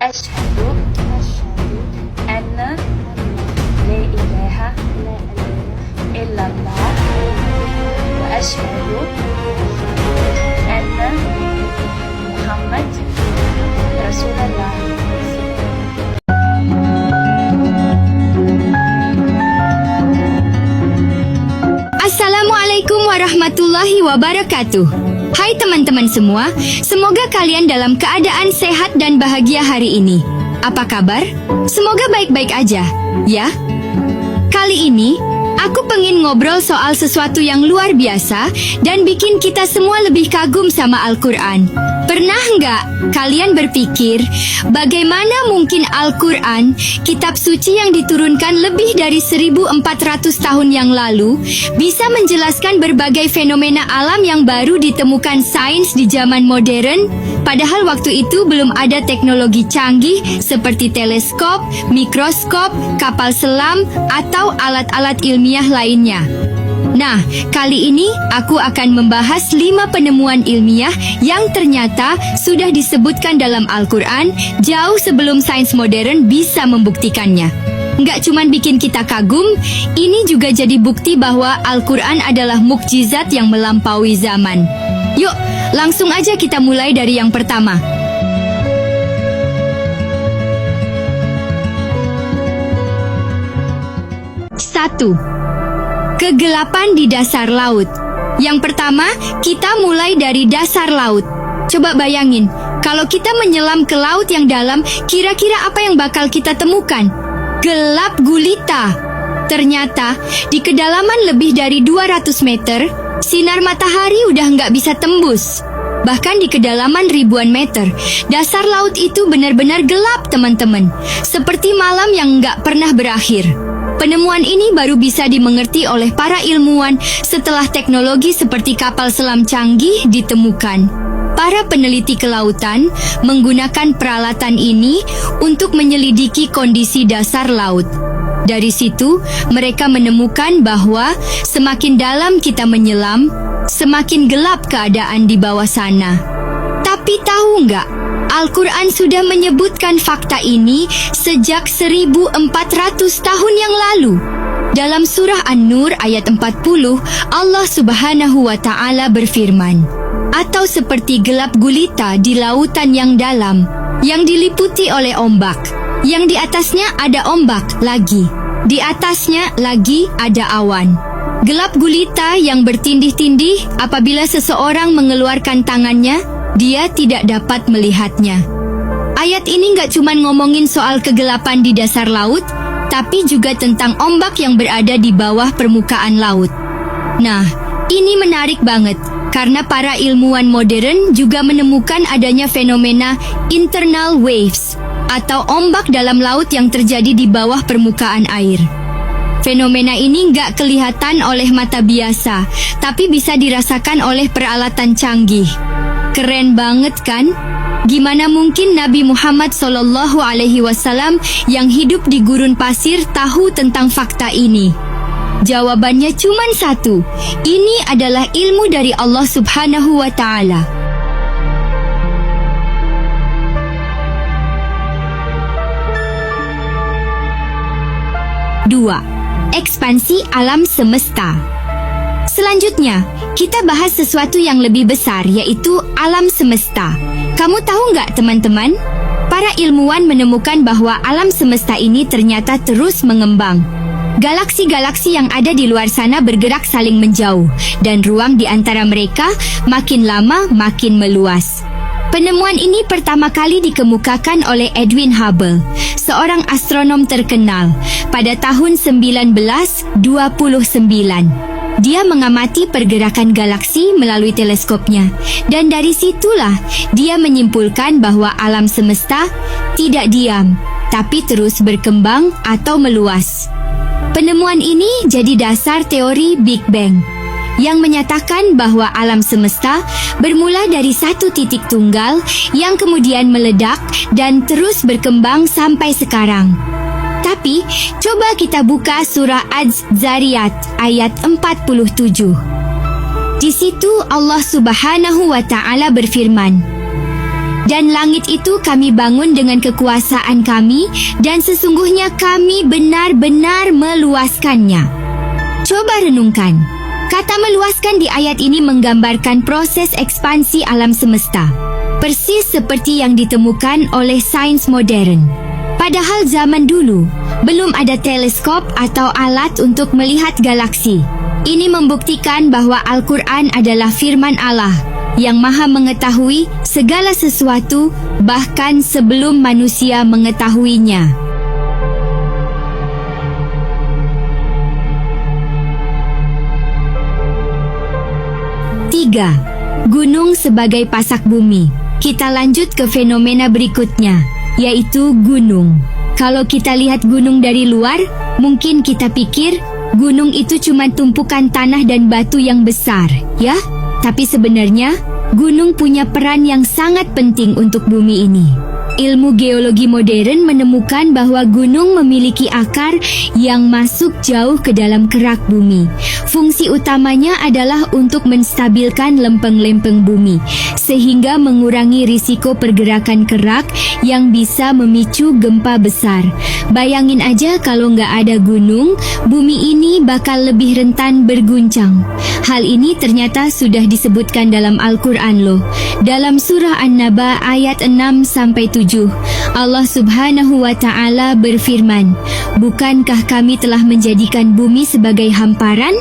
Asyhadu anna la ilaha illallah wa asyhadu anna Muhammad Rasulullah. Assalamualaikum warahmatullahi wabarakatuh. Hai teman-teman semua, semoga kalian dalam keadaan sehat dan bahagia hari ini. Apa kabar? Semoga baik-baik aja, ya. Kali ini, aku pengen ngobrol soal sesuatu yang luar biasa dan bikin kita semua lebih kagum sama Al-Quran. Pernah nggak kalian berpikir bagaimana mungkin Al-Quran, kitab suci yang diturunkan lebih dari 1400 tahun yang lalu, bisa menjelaskan berbagai fenomena alam yang baru ditemukan sains di zaman modern? Padahal waktu itu belum ada teknologi canggih seperti teleskop, mikroskop, kapal selam, atau alat-alat ilmiah lainnya. Nah, kali ini aku akan membahas 5 penemuan ilmiah yang ternyata sudah disebutkan dalam Al-Quran jauh sebelum sains modern bisa membuktikannya. Nggak cuman bikin kita kagum, ini juga jadi bukti bahwa Al-Quran adalah mukjizat yang melampaui zaman. Yuk, langsung aja kita mulai dari yang pertama. Satu. Kegelapan di dasar laut. Yang pertama, kita mulai dari dasar laut. Coba bayangin, kalau kita menyelam ke laut yang dalam, kira-kira apa yang bakal kita temukan? Gelap gulita. Ternyata, di kedalaman lebih dari 200 meter, sinar matahari udah nggak bisa tembus. Bahkan di kedalaman ribuan meter, dasar laut itu benar-benar gelap, teman-teman. Seperti malam yang nggak pernah berakhir. Penemuan ini baru bisa dimengerti oleh para ilmuwan setelah teknologi seperti kapal selam canggih ditemukan. Para peneliti kelautan menggunakan peralatan ini untuk menyelidiki kondisi dasar laut. Dari situ, mereka menemukan bahwa semakin dalam kita menyelam, semakin gelap keadaan di bawah sana. Tapi tahu nggak? Al-Quran sudah menyebutkan fakta ini sejak 1400 tahun yang lalu. Dalam surah An-Nur ayat 40, Allah Subhanahu wa Ta'ala berfirman, "Atau seperti gelap gulita di lautan yang dalam, yang diliputi oleh ombak, yang di atasnya ada ombak lagi, di atasnya lagi ada awan." Gelap gulita yang bertindih-tindih apabila seseorang mengeluarkan tangannya, dia tidak dapat melihatnya. Ayat ini nggak cuma ngomongin soal kegelapan di dasar laut, tapi juga tentang ombak yang berada di bawah permukaan laut. Nah, ini menarik banget, karena para ilmuwan modern juga menemukan adanya fenomena internal waves, atau ombak dalam laut yang terjadi di bawah permukaan air. Fenomena ini nggak kelihatan oleh mata biasa, tapi bisa dirasakan oleh peralatan canggih. Keren banget kan? Gimana mungkin Nabi Muhammad SAW yang hidup di gurun pasir tahu tentang fakta ini? Jawabannya cuma satu. Ini adalah ilmu dari Allah Subhanahu wa Ta'ala. Dua. Ekspansi alam semesta. Selanjutnya, kita bahas sesuatu yang lebih besar, yaitu alam semesta. Kamu tahu nggak, teman-teman? Para ilmuwan menemukan bahwa alam semesta ini ternyata terus mengembang. Galaksi-galaksi yang ada di luar sana bergerak saling menjauh, dan ruang di antara mereka makin lama makin meluas. Penemuan ini pertama kali dikemukakan oleh Edwin Hubble, seorang astronom terkenal, pada tahun 1929. Dia mengamati pergerakan galaksi melalui teleskopnya, dan dari situlah dia menyimpulkan bahwa alam semesta tidak diam, tapi terus berkembang atau meluas. Penemuan ini jadi dasar teori Big Bang, yang menyatakan bahwa alam semesta bermula dari satu titik tunggal yang kemudian meledak dan terus berkembang sampai sekarang. Tapi, coba kita buka surah Az-Zariyat ayat 47. Di situ Allah Subhanahu wa Ta'ala berfirman, Dan langit itu kami bangun dengan kekuasaan kami, dan sesungguhnya kami benar-benar meluaskannya. Coba renungkan. Kata meluaskan di ayat ini menggambarkan proses ekspansi alam semesta, persis seperti yang ditemukan oleh sains modern. Padahal zaman dulu, belum ada teleskop atau alat untuk melihat galaksi. Ini membuktikan bahwa Al-Quran adalah firman Allah yang maha mengetahui segala sesuatu bahkan sebelum manusia mengetahuinya. Tiga, gunung sebagai pasak bumi. Kita lanjut ke fenomena berikutnya, yaitu gunung. Kalau kita lihat gunung dari luar, mungkin kita pikir gunung itu cuma tumpukan tanah dan batu yang besar, ya? Tapi sebenarnya, gunung punya peran yang sangat penting untuk bumi ini. Ilmu geologi modern menemukan bahwa gunung memiliki akar yang masuk jauh ke dalam kerak bumi. Fungsi utamanya adalah untuk menstabilkan lempeng-lempeng bumi, sehingga mengurangi risiko pergerakan kerak yang bisa memicu gempa besar. Bayangin aja kalau nggak ada gunung, bumi ini bakal lebih rentan berguncang. Hal ini ternyata sudah disebutkan dalam Al-Quran loh. Dalam surah An-Naba ayat 6-7, Allah Subhanahu wa Ta'ala berfirman, "Bukankah kami telah menjadikan bumi sebagai hamparan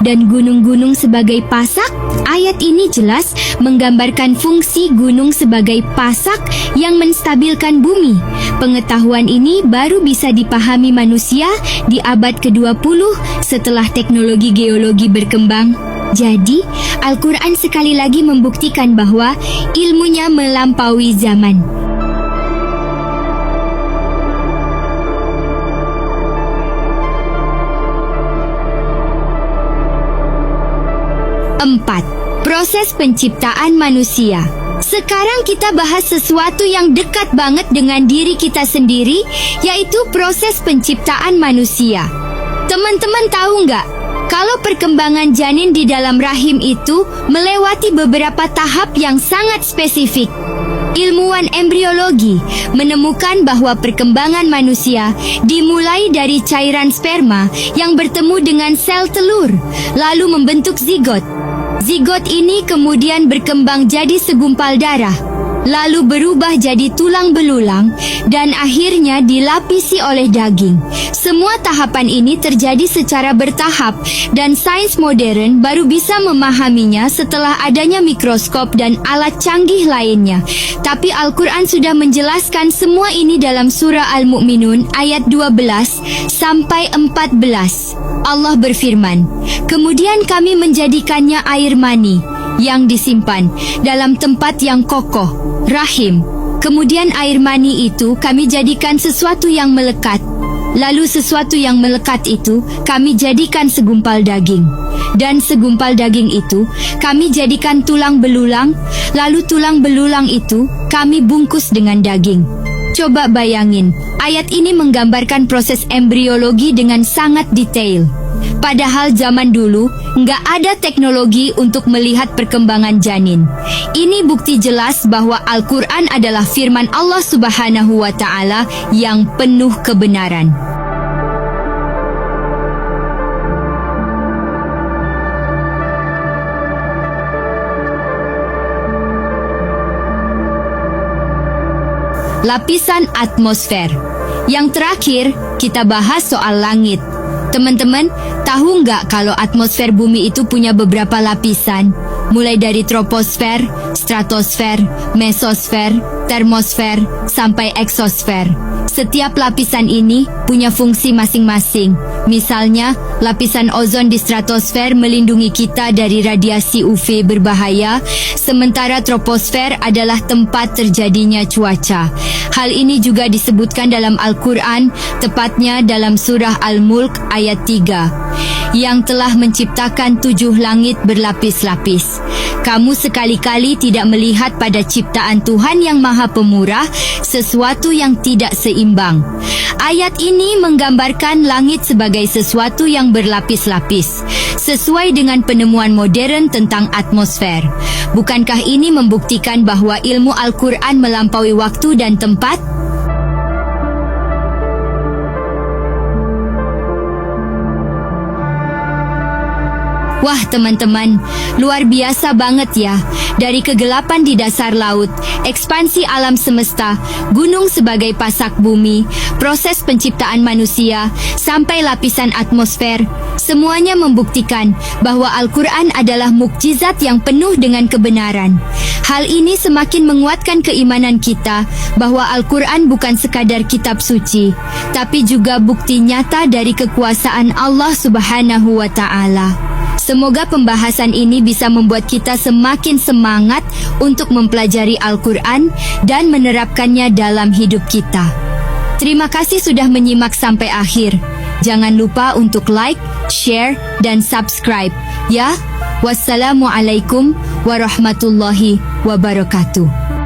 dan gunung-gunung sebagai pasak?" Ayat ini jelas menggambarkan fungsi gunung sebagai pasak yang menstabilkan bumi. Pengetahuan ini baru bisa dipahami manusia di abad ke-20 setelah teknologi geologi berkembang. Jadi, Al-Quran sekali lagi membuktikan bahwa ilmunya melampaui zaman. Empat, proses penciptaan manusia. Sekarang kita bahas sesuatu yang dekat banget dengan diri kita sendiri, yaitu proses penciptaan manusia. Teman-teman tahu nggak? Kalau perkembangan janin di dalam rahim itu melewati beberapa tahap yang sangat spesifik. Ilmuwan embriologi menemukan bahwa perkembangan manusia dimulai dari cairan sperma yang bertemu dengan sel telur, lalu membentuk zigot. Zigot ini kemudian berkembang jadi segumpal darah, lalu berubah jadi tulang belulang, dan akhirnya dilapisi oleh daging. Semua tahapan ini terjadi secara bertahap, dan sains modern baru bisa memahaminya setelah adanya mikroskop dan alat canggih lainnya. Tapi Al-Quran sudah menjelaskan semua ini dalam surah Al-Mu'minun ayat 12-14. Allah berfirman, "Kemudian kami menjadikannya air mani yang disimpan dalam tempat yang kokoh, rahim. Kemudian air mani itu kami jadikan sesuatu yang melekat. Lalu sesuatu yang melekat itu kami jadikan segumpal daging. Dan segumpal daging itu kami jadikan tulang belulang. Lalu tulang belulang itu kami bungkus dengan daging." Coba bayangin, ayat ini menggambarkan proses embriologi dengan sangat detail. Padahal zaman dulu nggak ada teknologi untuk melihat perkembangan janin. Ini bukti jelas bahwa Al-Quran adalah firman Allah Subhanahu wa Ta'ala yang penuh kebenaran. Lapisan atmosfer. Yang terakhir, kita bahas soal langit. Teman-teman, tahu nggak kalau atmosfer bumi itu punya beberapa lapisan? Mulai dari troposfer, stratosfer, mesosfer, termosfer, sampai eksosfer. Setiap lapisan ini punya fungsi masing-masing. Misalnya, lapisan ozon di stratosfer melindungi kita dari radiasi UV berbahaya, sementara troposfer adalah tempat terjadinya cuaca. Hal ini juga disebutkan dalam Al-Quran, tepatnya dalam surah Al-Mulk ayat 3, yang telah menciptakan 7 langit berlapis-lapis. Kamu sekali-kali tidak melihat pada ciptaan Tuhan yang Maha Pemurah sesuatu yang tidak seimbang. Ayat ini menggambarkan langit sebagai sesuatu yang berlapis-lapis. sesuai dengan penemuan modern tentang atmosfer. Bukankah ini membuktikan bahwa ilmu Al-Quran melampaui waktu dan tempat? Wah teman-teman, luar biasa banget ya. Dari kegelapan di dasar laut, ekspansi alam semesta, gunung sebagai pasak bumi, proses penciptaan manusia, sampai lapisan atmosfer, semuanya membuktikan bahwa Al-Quran adalah mukjizat yang penuh dengan kebenaran. Hal ini semakin menguatkan keimanan kita bahwa Al-Quran bukan sekadar kitab suci, tapi juga bukti nyata dari kekuasaan Allah Subhanahu wa Ta'ala. Semoga pembahasan ini bisa membuat kita semakin semangat untuk mempelajari Al-Quran dan menerapkannya dalam hidup kita. Terima kasih sudah menyimak sampai akhir. Jangan lupa untuk like, share, dan subscribe. Ya, wassalamualaikum warahmatullahi wabarakatuh.